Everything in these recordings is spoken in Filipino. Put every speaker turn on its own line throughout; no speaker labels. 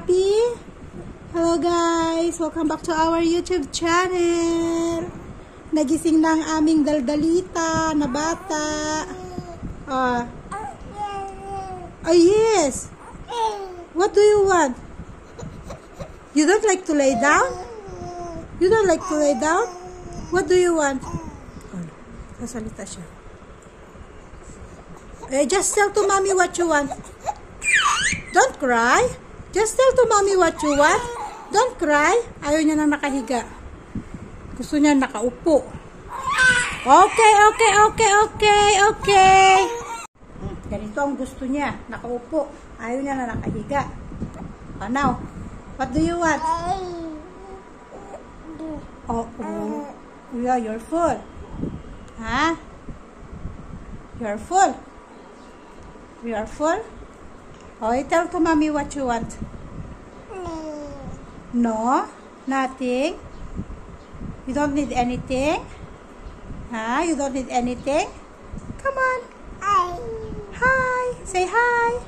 happy? Hello guys! Welcome back to our YouTube channel. Nagising na ang aming daldalita na bata. Yes! What do you want? You don't like to lay down? You don't like to lay down? What do you want? Sasalita siya. Just tell to mommy what you want. Don't cry. Just tell to mommy what you want. Don't cry. Ayaw niya nang nakahiga. Gusto niya nakaupo. Okay. Ganito ang gusto niya. Nakaupo. Ayaw niya na nakahiga. Now, what do you want? Yeah, you're full. Huh? You're full. You are full? Tell to mommy what you want. No? Nothing? You don't need anything? Huh? You don't need anything? Come on. Hi. Say hi.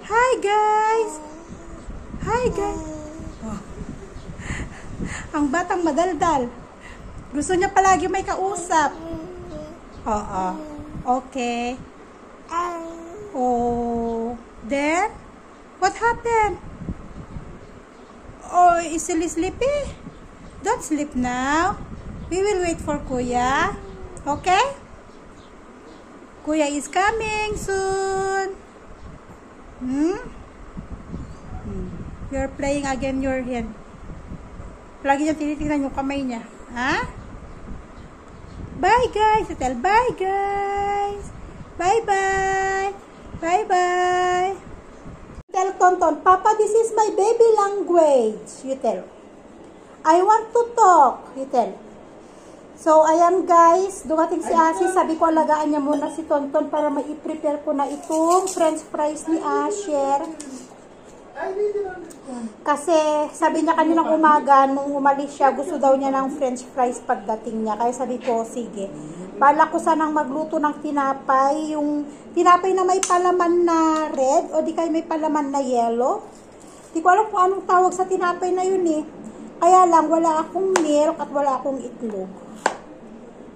Hi, guys. Hi, guys. Ang batang madaldal. Gusto niya palagi may kausap. Okay. Then, what happened? Is he sleepy? Don't sleep now. We will wait for Kuya. Okay? Kuya is coming soon. You're playing again your hand. Lagi niya tinitingnan yung kamay niya. Ha? Bye guys. Tell bye guys. Bye-bye. Bye-bye. Tell Tonton, Papa, this is my baby language. You tell. I want to talk. You tell. So, ayan guys. Dumating si Asi. Sabi ko, alagaan niya muna si Tonton para mai-prepare ko na itong french fries ni Asher. Kasi, sabi niya kaninang umaga, nung umalis siya, gusto daw niya ng french fries pagdating niya. Kaya sabi ko, sige. Bala ko sanang magluto ng tinapay. Yung tinapay na may palaman na red o di kaya may palaman na yellow. Di ko alam kung anong tawag sa tinapay na yun eh. Kaya lang, wala akong milk at wala akong itlog.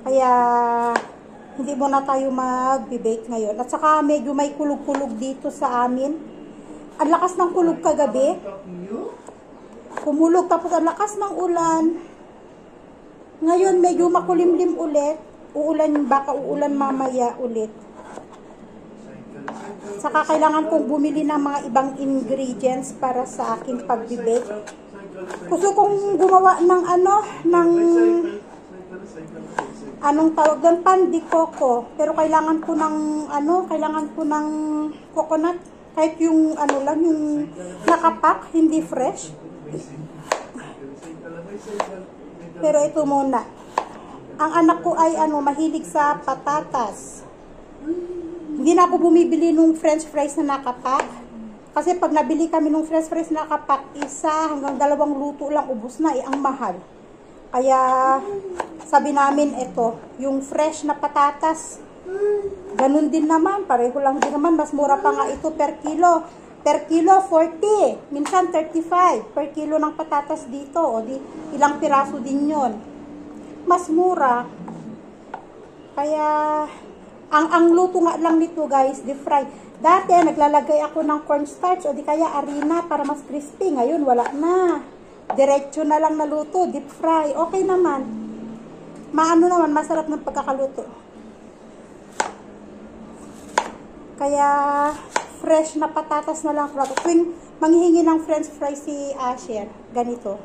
Kaya, hindi muna tayo mag-bake ngayon. At saka, medyo may kulog-kulog dito sa amin. Ang lakas ng kulog kagabi. Kumulog tapos ang lakas ng ulan. Ngayon, medyo makulimlim ulit. Baka uulan mamaya ulit. Saka kailangan kong bumili ng mga ibang ingredients para sa aking pag-bake. Gusto kong gumawa ng anong tawag doon, pan de coco. Pero kailangan ko ng coconut. Kahit yung yung nakapak, hindi fresh. Pero ito muna. Ang anak ko ay mahilig sa patatas. Hindi na ako bumibili nung french fries na nakapak. Kasi pag nabili kami nung french fries na nakapak, 1 hanggang 2 luto lang, ubos na ang mahal. Kaya sabi namin ito, yung fresh na patatas, ganun din naman, pareho lang din naman, mas mura pa nga ito per kilo. Per kilo, 40. Minsan, 35 per kilo ng patatas dito. O di, ilang piraso din yon. Mas mura. Kaya, ang luto nga lang nito guys, deep fry. Dati, naglalagay ako ng cornstarch o di kaya harina para mas crispy. Ngayon, wala na. Diretso na lang na luto, deep fry. Okay naman. Naman, masarap ng pagkakaluto. Kaya, fresh na patatas na lang. Tuwing manghihingi ng french fries si Asher, ganito.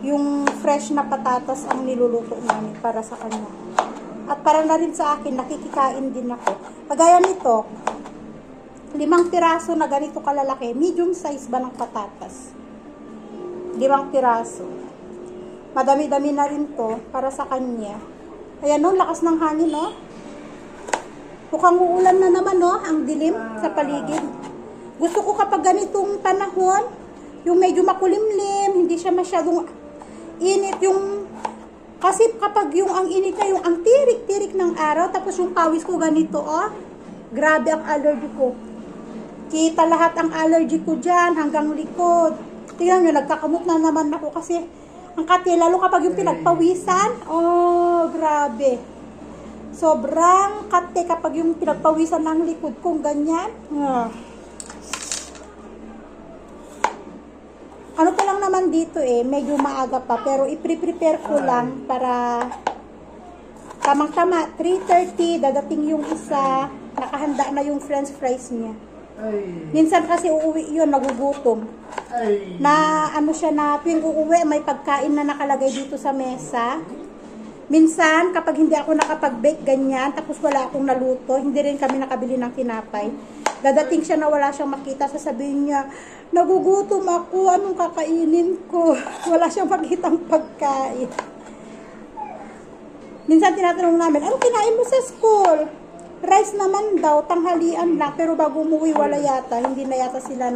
Yung fresh na patatas ang niluluto namin para sa kanya. At para na rin sa akin, nakikikain din ako. Kagaya nito, 5 piraso na ganito kalalaki. Medium size ba ng patatas? 5 piraso. Madami-dami na rin to para sa kanya. Ayan no, lakas ng hangin no. Mukhang uulan na naman no, ang dilim sa paligid. Gusto ko kapag ganitong panahon, yung medyo makulimlim, hindi siya masyadong init yung, kasi kapag yung ang init na yung ang tirik-tirik ng araw, tapos yung pawis ko ganito, grabe ang allergy ko. Kita lahat ang allergy ko dyan hanggang likod. Tingnan nyo, nagkakamot na naman ako kasi ang kati, lalo kapag yung pinagpawisan. Oh, grabe. Sobrang kati kapag yung pinagpawisan ng likod kong ganyan. Ano pa lang naman dito medyo maaga pa. Pero i-prepare ko lang para tamang-tama, 3:30, dadating yung isa, nakahanda na yung french fries niya. Minsan kasi uuwi yun, nagugutom. Na ano siya na, tuwing uuwi, may pagkain na nakalagay dito sa mesa. Minsan, kapag hindi ako nakapag-bake ganyan, tapos wala akong naluto, hindi rin kami nakabili ng tinapay. Dadating siya na wala siyang makita, sasabihin niya, nagugutom ako, anong kakainin ko? Wala siyang makitang pagkain. Minsan tinatanong namin, anong kinain mo sa school? Rice naman daw, tanghalian lang, pero bago umuwi wala yata, hindi na yata sila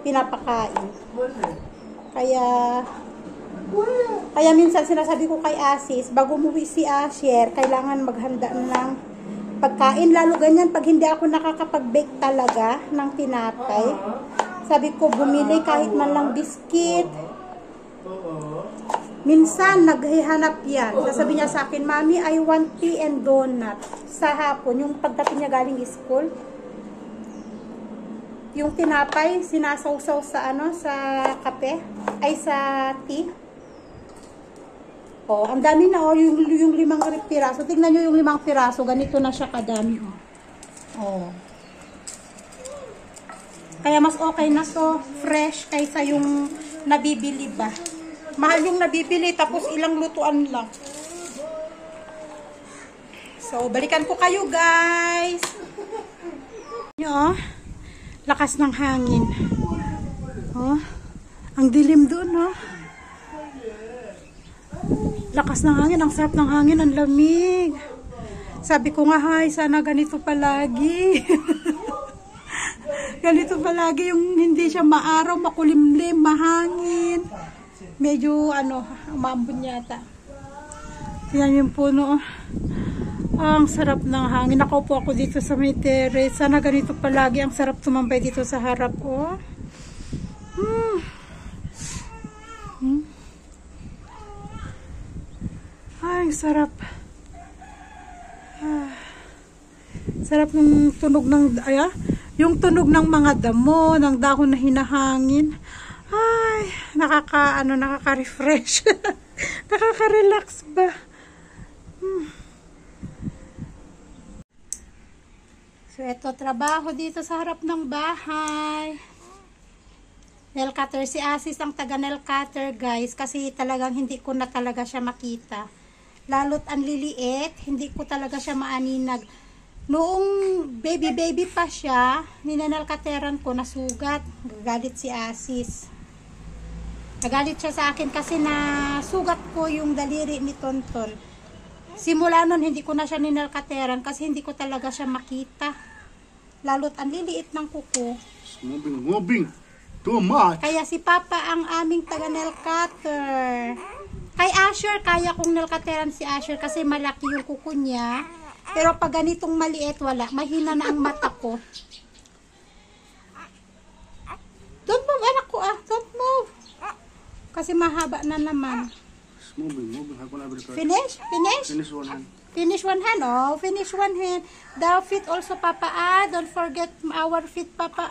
pinapakain. Kaya minsan sinasabi ko kay Asis, bago umuwi si Asher, kailangan maghanda ng pagkain, lalo ganyan pag hindi ako nakakapag-bake talaga ng tinapay. Sabi ko, bumili kahit man lang biscuit. Minsan, naghihanap yan. Sasabi niya sa akin, Mami, I want tea and donut. Sa hapon, yung pagdating niya galing school, yung tinapay, sinasawsaw sa sa kape, ay sa tea. Oh, ang dami na, yung 5 piraso. Tingnan nyo yung 5 piraso, ganito na siya kadami. Oh. Kaya mas okay na to, fresh, kaysa yung nabibili ba. Mahal yung nabibili, tapos ilang lutuan lang. So, balikan ko kayo, guys. Nyo, lakas ng hangin. Oh, ang dilim doon, no? Lakas ng hangin, ang sarap ng hangin, ang lamig. Sabi ko nga, hay, sana ganito palagi. Ganito palagi yung hindi siya maaraw, makulimlim, mahangin. Medyo umambon yata. Yan yung puno. Ang sarap ng hangin. Nakaupo ako dito sa may terrace. Sana ganito palagi. Ang sarap tumambay dito sa harap ko. Ay, sarap. Sarap ng tunog ng yung tunog ng mga damo, ng dahon na hinahangin. Ay, nakaka-refresh. Nakaka-relax ba? So, ito, trabaho dito sa harap ng bahay. Nail cutter. Si Asis ang taga nail cutter, guys. Kasi talagang hindi ko na talaga siya makita. Lalo't ang liliit, hindi ko talaga siya maaninag. Noong baby pa siya, ninanal cutteran ko, nasugat. Gagalit si Asis. Nagalit siya sa akin kasi nasugat ko yung daliri ni Tonton. Simula nun, hindi ko na siya ninalkateran kasi hindi ko talaga siya makita. Lalo't ang liliit ng kuko.
Moving. Too much.
Kaya si Papa ang aming taga-nail cutter. Kay Asher, kaya kong nilkateran si Asher kasi malaki yung kuko niya. Pero pag ganitong maliit, wala. Mahina na ang mata ko. Don't move, anak ko Don't move. Kasi mahaba na naman.
Moving.
Finish?
Finish one hand.
Finish one hand. Oh, finish one hand. The feet also, Papa. Don't forget our feet, Papa.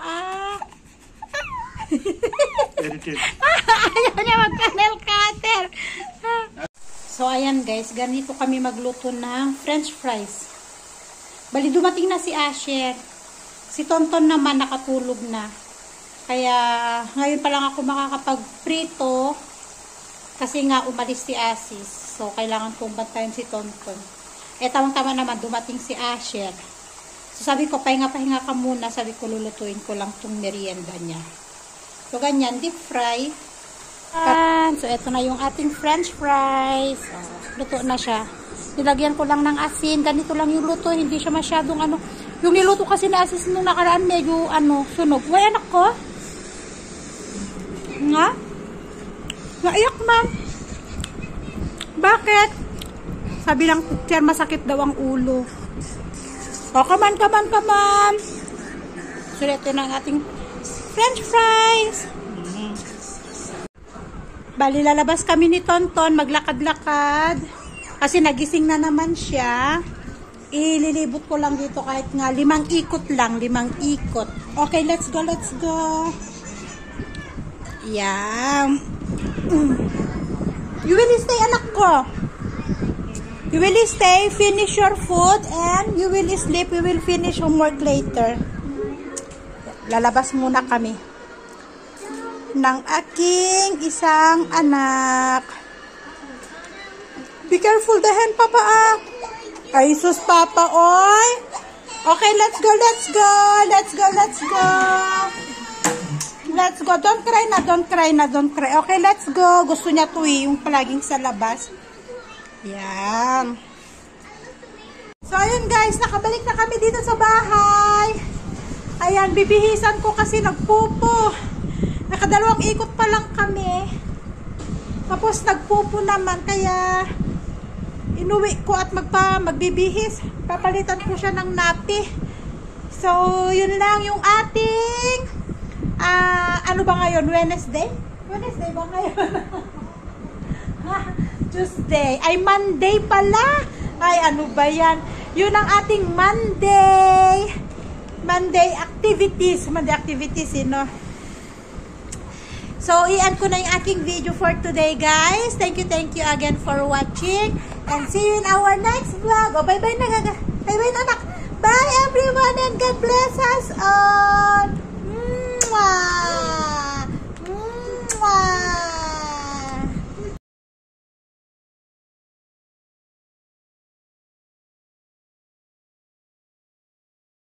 Edited.
Ayaw niya magka-nail cutter. So, ayan guys. Ganito kami magluto ng french fries. Bali, dumating na si Asher. Si Tonton naman nakatulog na. Kaya, ngayon pa lang ako makakapag-prito kasi nga umalis si Asis. So, kailangan kong bantayan si Tonton. Tamang-tama naman, dumating si Asher. So, sabi ko, pahinga-pahinga ka muna. Sabi ko, lulutuin ko lang tong merienda niya. So, ganyan, deep fry. So, eto na yung ating french fries. Luto na siya. Nilagyan ko lang ng asin. Ganito lang yung luto. Hindi siya masyadong Yung niluto kasi na asin nung nakaraan, medyo sunog. Uy, anak ko. Nga? Naiyak, ma'am. Bakit? Sabi ng teacher, masakit daw ang ulo. Oh, come on. So, ito na ang ating french fries. Bali, lalabas kami ni Tonton, maglakad-lakad. Kasi nagising na naman siya. Ililibot ko lang dito kahit nga 5 ikot lang, 5 ikot. Okay, let's go, let's go. Yeah. You will stay, anak ko. You will stay, finish your food, and you will sleep. We will finish homework later. Lalabas muna kami ng aking isang anak. Be careful, dahan, Papa, ah. Ay, sus, Papa, oy. Okay, let's go, let's go. Let's go, let's go. Let's go. Don't cry na, don't cry na, don't cry. Okay, let's go. Gusto niya to yung palaging sa labas. Yan. So, ayun guys, nakabalik na kami dito sa bahay. Ayan, bibihisan ko kasi nagpupo. Nakadalawang ikot pa lang kami. Tapos nagpupo naman, kaya inuwi ko at magbibihis. Papalitan ko siya ng napi. So, yun lang yung ating ano ba ngayon? Wednesday? Wednesday ba ngayon? Tuesday. Ay, Monday pala. Ay, ano ba yan? Yun ang ating Monday. Monday activities. Monday activities, no? So, i-end ko na yung aking video for today, guys. Thank you again for watching. And see you in our next vlog. Oh, bye-bye na, gaga. Bye-bye na, anak. Bye, everyone, and God bless us all. Mwah! Mwah!